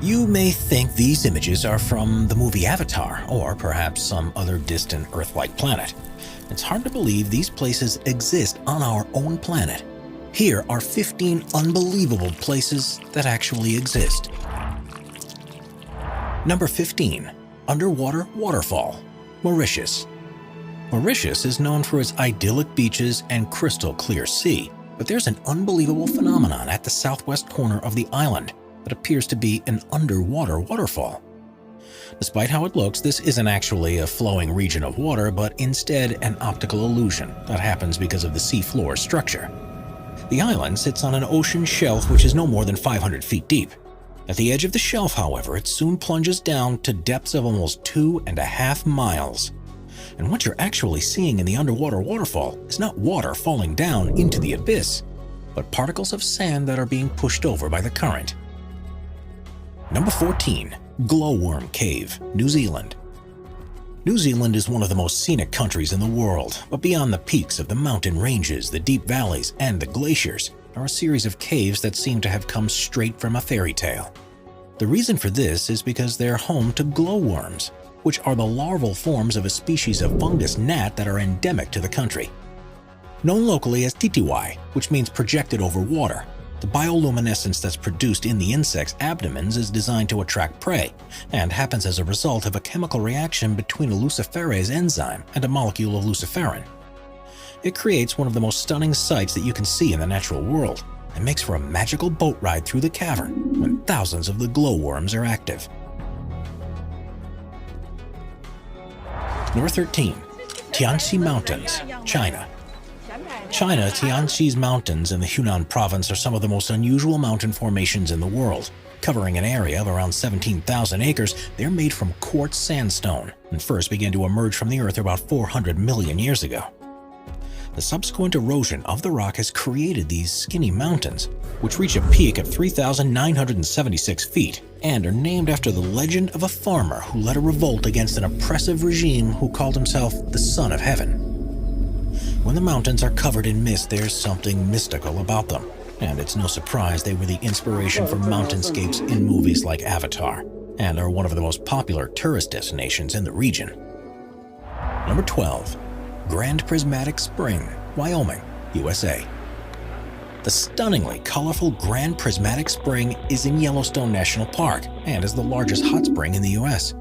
You may think these images are from the movie Avatar, or perhaps some other distant Earth-like planet. It's hard to believe these places exist on our own planet. Here are 15 unbelievable places that actually exist. Number 15. Underwater Waterfall, Mauritius. Mauritius is known for its idyllic beaches and crystal clear sea, but there's an unbelievable phenomenon at the southwest corner of the island that appears to be an underwater waterfall. Despite how it looks, this isn't actually a flowing region of water, but instead an optical illusion that happens because of the seafloor structure. The island sits on an ocean shelf which is no more than 500 feet deep. At the edge of the shelf, however, it soon plunges down to depths of almost 2.5 miles. And what you're actually seeing in the underwater waterfall is not water falling down into the abyss, but particles of sand that are being pushed over by the current. Number 14. Glowworm Cave, New Zealand. New Zealand is one of the most scenic countries in the world, but beyond the peaks of the mountain ranges, the deep valleys, and the glaciers are a series of caves that seem to have come straight from a fairy tale. The reason for this is because they're home to glowworms, which are the larval forms of a species of fungus gnat that are endemic to the country. Known locally as titiwai, which means projected over water, the bioluminescence that's produced in the insect's abdomens is designed to attract prey and happens as a result of a chemical reaction between a luciferase enzyme and a molecule of luciferin. It creates one of the most stunning sights that you can see in the natural world and makes for a magical boat ride through the cavern when thousands of the glowworms are active. Number 13. Tianxi Mountains, China. Tianxi's mountains in the Hunan province are some of the most unusual mountain formations in the world. Covering an area of around 17,000 acres, they're made from quartz sandstone and first began to emerge from the earth about 400 million years ago. The subsequent erosion of the rock has created these skinny mountains, which reach a peak of 3,976 feet and are named after the legend of a farmer who led a revolt against an oppressive regime who called himself the Son of Heaven. When the mountains are covered in mist, there's something mystical about them, and it's no surprise they were the inspiration for mountainscapes in movies like Avatar, and are one of the most popular tourist destinations in the region. Number 12. Grand Prismatic Spring, Wyoming, USA. The stunningly colorful Grand Prismatic Spring is in Yellowstone National Park and is the largest hot spring in the US.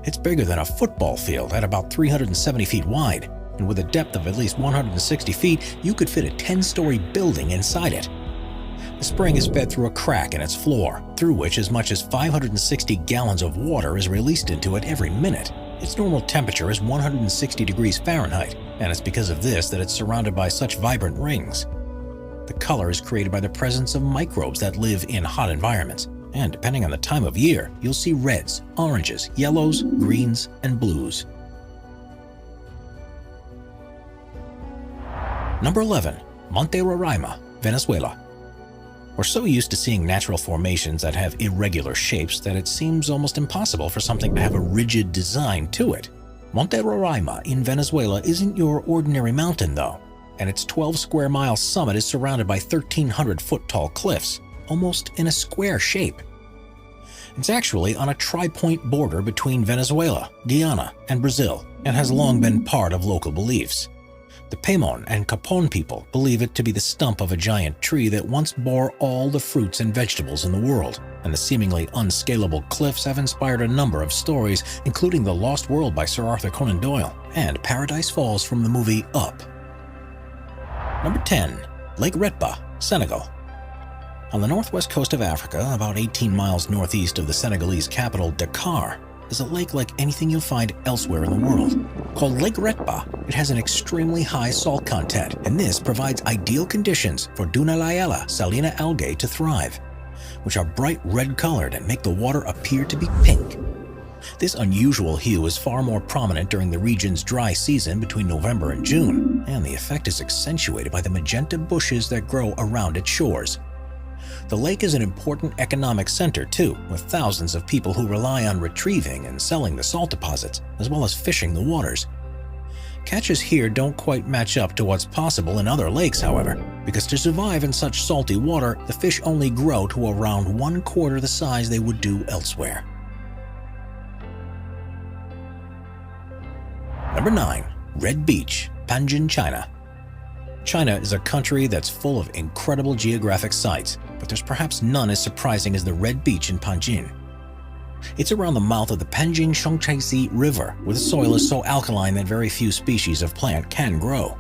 It's bigger than a football field at about 370 feet wide, and with a depth of at least 160 feet, you could fit a 10-story building inside it. The spring is fed through a crack in its floor, through which as much as 560 gallons of water is released into it every minute. Its normal temperature is 160 degrees Fahrenheit, and it's because of this that it's surrounded by such vibrant rings. The color is created by the presence of microbes that live in hot environments, and depending on the time of year, you'll see reds, oranges, yellows, greens, and blues. Number 11. Monte Roraima, Venezuela. We're so used to seeing natural formations that have irregular shapes that it seems almost impossible for something to have a rigid design to it. Monte Roraima in Venezuela isn't your ordinary mountain though, and its 12-square-mile summit is surrounded by 1,300-foot-tall cliffs, almost in a square shape. It's actually on a tri-point border between Venezuela, Guyana, and Brazil, and has long been part of local beliefs. The Paimon and Capon people believe it to be the stump of a giant tree that once bore all the fruits and vegetables in the world, and the seemingly unscalable cliffs have inspired a number of stories, including The Lost World by Sir Arthur Conan Doyle and Paradise Falls from the movie Up. Number 10. Lake Retba, Senegal. On the northwest coast of Africa, about 18 miles northeast of the Senegalese capital Dakar, is a lake like anything you'll find elsewhere in the world. Called Lake Retba, it has an extremely high salt content, and this provides ideal conditions for Dunaliella salina algae to thrive, which are bright red-colored and make the water appear to be pink. This unusual hue is far more prominent during the region's dry season between November and June, and the effect is accentuated by the magenta bushes that grow around its shores. The lake is an important economic center too, with thousands of people who rely on retrieving and selling the salt deposits, as well as fishing the waters. Catches here don't quite match up to what's possible in other lakes, however, because to survive in such salty water, the fish only grow to around 1/4 the size they would do elsewhere. Number 9. Red Beach, Panjin, China. China is a country that's full of incredible geographic sites, but there's perhaps none as surprising as the Red Beach in Panjin. It's around the mouth of the Panjin-Songchai River, where the soil is so alkaline that very few species of plant can grow.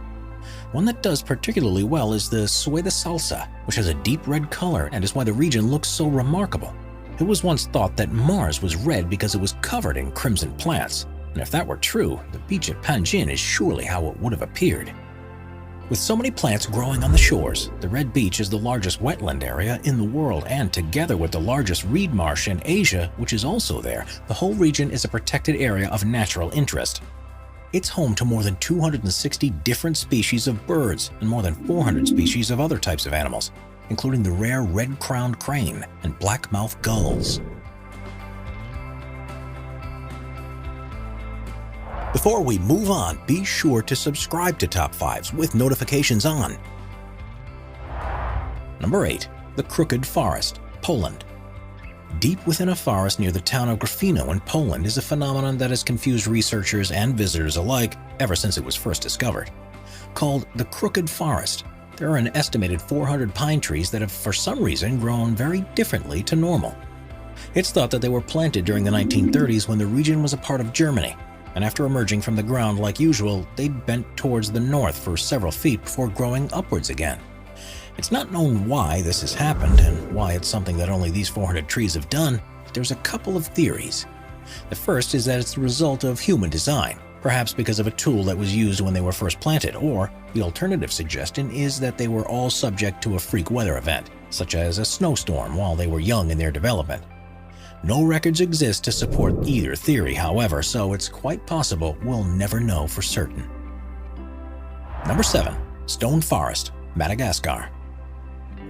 One that does particularly well is the Sueda salsa, which has a deep red color and is why the region looks so remarkable. It was once thought that Mars was red because it was covered in crimson plants, and if that were true, the beach at Panjin is surely how it would have appeared. With so many plants growing on the shores, the Red Beach is the largest wetland area in the world, and together with the largest reed marsh in Asia, which is also there, the whole region is a protected area of natural interest. It's home to more than 260 different species of birds and more than 400 species of other types of animals, including the rare red-crowned crane and black-mouthed gulls. Before we move on, be sure to subscribe to Top 5s with notifications on. Number 8. The Crooked Forest, Poland. Deep within a forest near the town of Gryfino in Poland is a phenomenon that has confused researchers and visitors alike ever since it was first discovered. Called the Crooked Forest, there are an estimated 400 pine trees that have for some reason grown very differently to normal. It's thought that they were planted during the 1930s when the region was a part of Germany, and after emerging from the ground like usual, they bent towards the north for several feet before growing upwards again. It's not known why this has happened and why it's something that only these 400 trees have done, but there's a couple of theories. The first is that it's the result of human design, perhaps because of a tool that was used when they were first planted, or the alternative suggestion is that they were all subject to a freak weather event, such as a snowstorm while they were young in their development. No records exist to support either theory, however, so it's quite possible we'll never know for certain. Number 7. Stone Forest, Madagascar.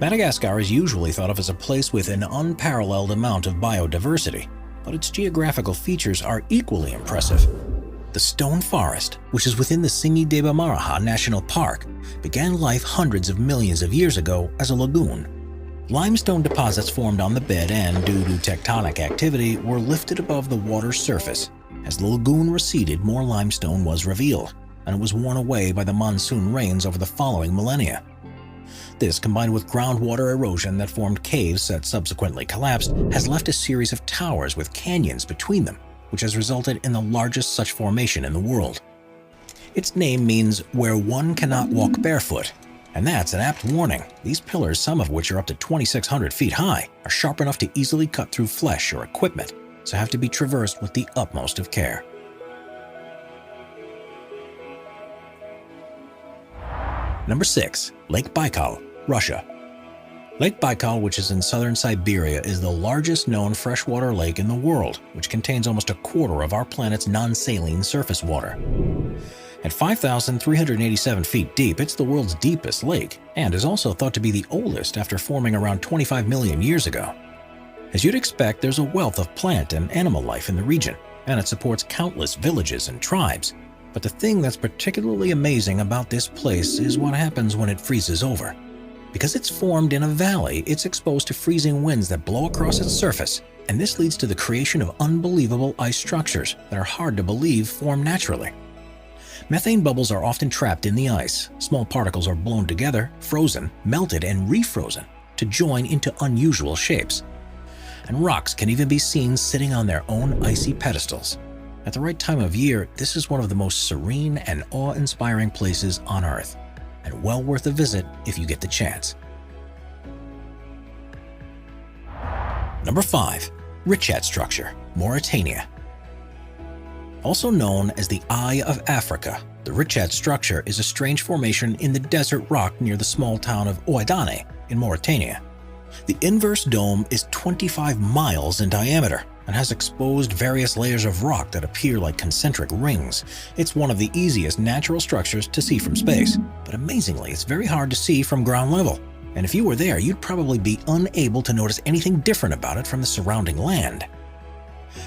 Madagascar is usually thought of as a place with an unparalleled amount of biodiversity, but its geographical features are equally impressive. The Stone Forest, which is within the Tsingy-de-Bemaraha National Park, began life hundreds of millions of years ago as a lagoon. Limestone deposits formed on the bed and, due to tectonic activity, were lifted above the water's surface. As the lagoon receded, more limestone was revealed, and it was worn away by the monsoon rains over the following millennia. This, combined with groundwater erosion that formed caves that subsequently collapsed, has left a series of towers with canyons between them, which has resulted in the largest such formation in the world. Its name means "where one cannot walk barefoot," and that's an apt warning. These pillars, some of which are up to 2,600 feet high, are sharp enough to easily cut through flesh or equipment, so have to be traversed with the utmost of care. Number 6. Lake Baikal, Russia. Lake Baikal, which is in southern Siberia, is the largest known freshwater lake in the world, which contains almost a quarter of our planet's non-saline surface water. At 5,387 feet deep, it's the world's deepest lake, and is also thought to be the oldest after forming around 25 million years ago. As you'd expect, there's a wealth of plant and animal life in the region, and it supports countless villages and tribes. But the thing that's particularly amazing about this place is what happens when it freezes over. Because it's formed in a valley, it's exposed to freezing winds that blow across its surface, and this leads to the creation of unbelievable ice structures that are hard to believe form naturally. Methane bubbles are often trapped in the ice. Small particles are blown together, frozen, melted, and refrozen to join into unusual shapes. And rocks can even be seen sitting on their own icy pedestals. At the right time of year, this is one of the most serene and awe-inspiring places on Earth, and well worth a visit if you get the chance. Number 5. Richat Structure, Mauritania. Also known as the Eye of Africa, the Richat Structure is a strange formation in the desert rock near the small town of Ouaddané in Mauritania. The inverse dome is 25 miles in diameter and has exposed various layers of rock that appear like concentric rings. It's one of the easiest natural structures to see from space, but amazingly, it's very hard to see from ground level. And if you were there, you'd probably be unable to notice anything different about it from the surrounding land.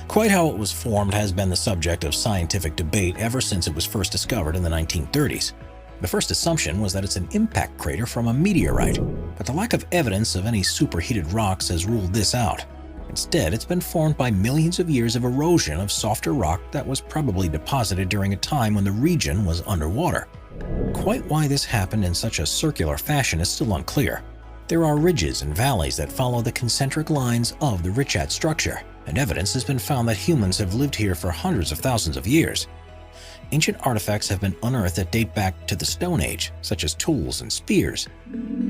Quite how it was formed has been the subject of scientific debate ever since it was first discovered in the 1930s. The first assumption was that it's an impact crater from a meteorite, but the lack of evidence of any superheated rocks has ruled this out. Instead, it's been formed by millions of years of erosion of softer rock that was probably deposited during a time when the region was underwater. Quite why this happened in such a circular fashion is still unclear. There are ridges and valleys that follow the concentric lines of the Richat structure, and evidence has been found that humans have lived here for hundreds of thousands of years. Ancient artifacts have been unearthed that date back to the Stone Age, such as tools and spears.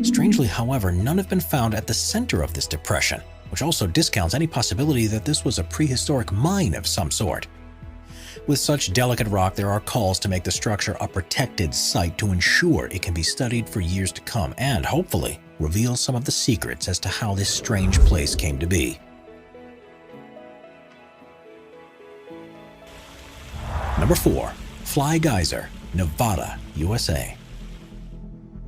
Strangely, however, none have been found at the center of this depression, which also discounts any possibility that this was a prehistoric mine of some sort. With such delicate rock, there are calls to make the structure a protected site to ensure it can be studied for years to come and, hopefully, reveal some of the secrets as to how this strange place came to be. Number 4. Fly Geyser, Nevada, USA.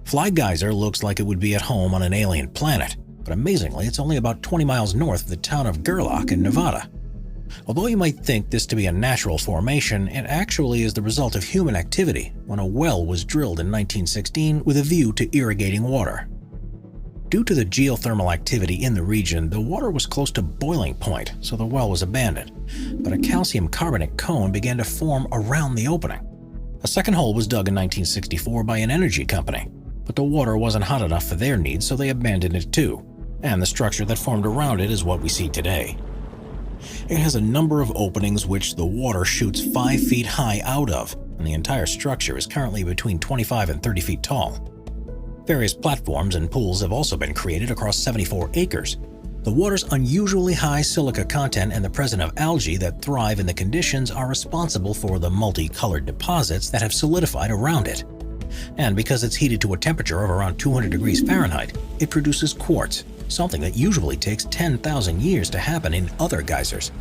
Fly Geyser looks like it would be at home on an alien planet, but amazingly, it's only about 20 miles north of the town of Gerlach in Nevada. Although you might think this to be a natural formation, it actually is the result of human activity when a well was drilled in 1916 with a view to irrigating water. Due to the geothermal activity in the region, the water was close to boiling point, so the well was abandoned, but a calcium carbonate cone began to form around the opening. A second hole was dug in 1964 by an energy company, but the water wasn't hot enough for their needs, so they abandoned it too, and the structure that formed around it is what we see today. It has a number of openings which the water shoots 5 feet high out of, and the entire structure is currently between 25 and 30 feet tall. Various platforms and pools have also been created across 74 acres. The water's unusually high silica content and the presence of algae that thrive in the conditions are responsible for the multicolored deposits that have solidified around it. And because it's heated to a temperature of around 200 degrees Fahrenheit, it produces quartz, something that usually takes 10,000 years to happen in other geysers.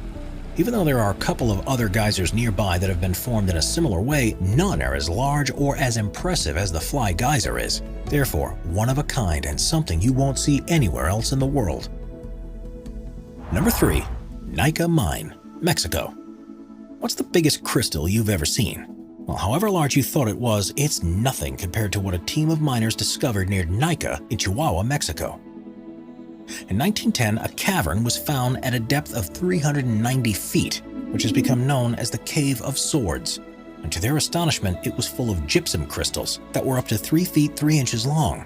Even though there are a couple of other geysers nearby that have been formed in a similar way, none are as large or as impressive as the Fly Geyser is. Therefore, one of a kind and something you won't see anywhere else in the world. Number 3. Nica Mine, Mexico. What's the biggest crystal you've ever seen? Well, however large you thought it was, it's nothing compared to what a team of miners discovered near Nica in Chihuahua, Mexico. In 1910, a cavern was found at a depth of 390 feet, which has become known as the Cave of Swords. And to their astonishment, it was full of gypsum crystals that were up to 3 feet 3 inches long.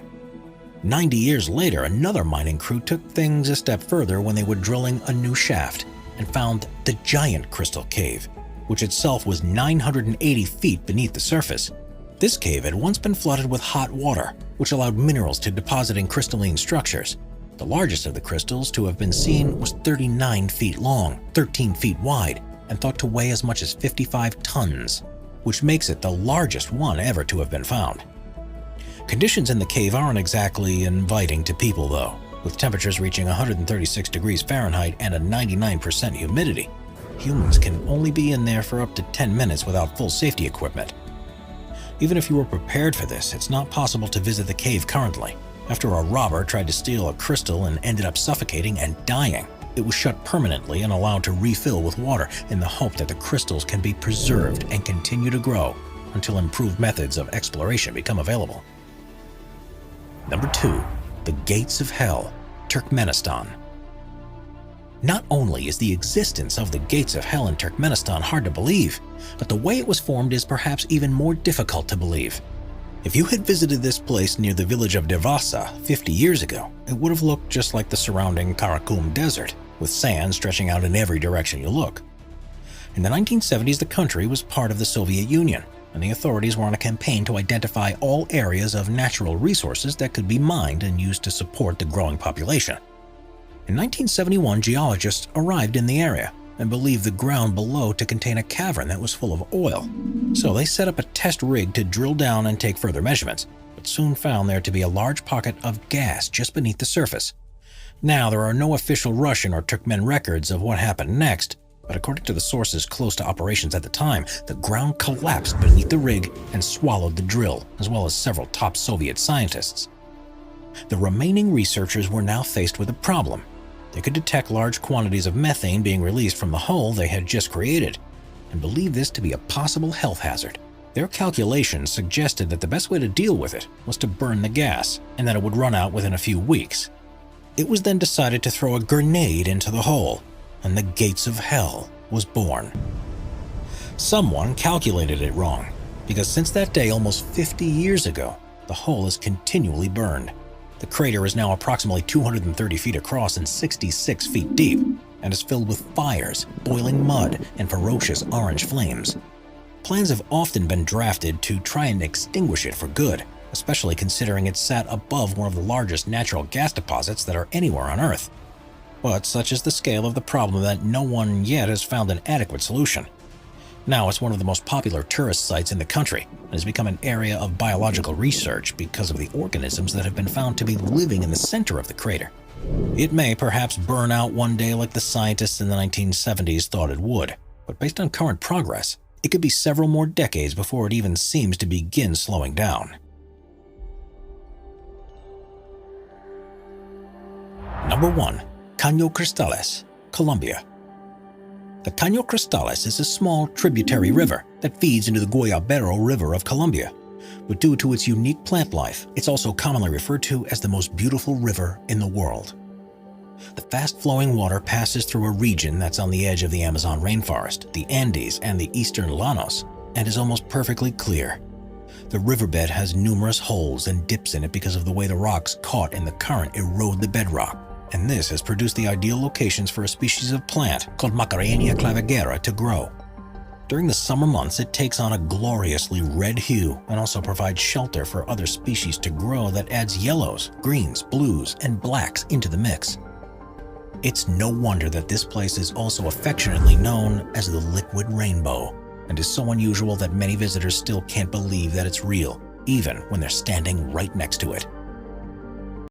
90 years later, another mining crew took things a step further when they were drilling a new shaft and found the Giant Crystal Cave, which itself was 980 feet beneath the surface. This cave had once been flooded with hot water, which allowed minerals to deposit in crystalline structures. The largest of the crystals to have been seen was 39 feet long, 13 feet wide, and thought to weigh as much as 55 tons, which makes it the largest one ever to have been found. Conditions in the cave aren't exactly inviting to people though, with temperatures reaching 136 degrees Fahrenheit and a 99% humidity. Humans can only be in there for up to 10 minutes without full safety equipment. Even if you were prepared for this, it's not possible to visit the cave currently. After a robber tried to steal a crystal and ended up suffocating and dying, it was shut permanently and allowed to refill with water in the hope that the crystals can be preserved and continue to grow until improved methods of exploration become available. Number 2. The Gates of Hell, Turkmenistan. Not only is the existence of the Gates of Hell in Turkmenistan hard to believe, but the way it was formed is perhaps even more difficult to believe. If you had visited this place near the village of Devasa 50 years ago, it would have looked just like the surrounding Karakum Desert, with sand stretching out in every direction you look. In the 1970s, the country was part of the Soviet Union, and the authorities were on a campaign to identify all areas of natural resources that could be mined and used to support the growing population. In 1971, geologists arrived in the area and believed the ground below to contain a cavern that was full of oil. So they set up a test rig to drill down and take further measurements, but soon found there to be a large pocket of gas just beneath the surface. Now, there are no official Russian or Turkmen records of what happened next, but according to the sources close to operations at the time, the ground collapsed beneath the rig and swallowed the drill, as well as several top Soviet scientists. The remaining researchers were now faced with a problem. They could detect large quantities of methane being released from the hull they had just created, and believed this to be a possible health hazard. Their calculations suggested that the best way to deal with it was to burn the gas, and that it would run out within a few weeks. It was then decided to throw a grenade into the hole, and the gates of hell was born. Someone calculated it wrong, because since that day almost 50 years ago, the hole is continually burned. The crater is now approximately 230 feet across and 66 feet deep, and is filled with fires, boiling mud, and ferocious orange flames. Plans have often been drafted to try and extinguish it for good, especially considering it sat above one of the largest natural gas deposits that are anywhere on Earth. But such is the scale of the problem that no one yet has found an adequate solution. Now it's one of the most popular tourist sites in the country and has become an area of biological research because of the organisms that have been found to be living in the center of the crater. It may perhaps burn out one day like the scientists in the 1970s thought it would, but based on current progress, it could be several more decades before it even seems to begin slowing down. Number 1. Caño Cristales, Colombia. The Caño Cristales is a small tributary river that feeds into the Guayabero River of Colombia. But due to its unique plant life, it's also commonly referred to as the most beautiful river in the world. The fast-flowing water passes through a region that's on the edge of the Amazon rainforest, the Andes, and the eastern Llanos, and is almost perfectly clear. The riverbed has numerous holes and dips in it because of the way the rocks caught in the current erode the bedrock, and this has produced the ideal locations for a species of plant called Macarenia clavigera to grow. During the summer months, it takes on a gloriously red hue and also provides shelter for other species to grow that adds yellows, greens, blues, and blacks into the mix. It's no wonder that this place is also affectionately known as the Liquid Rainbow, and is so unusual that many visitors still can't believe that it's real, even when they're standing right next to it.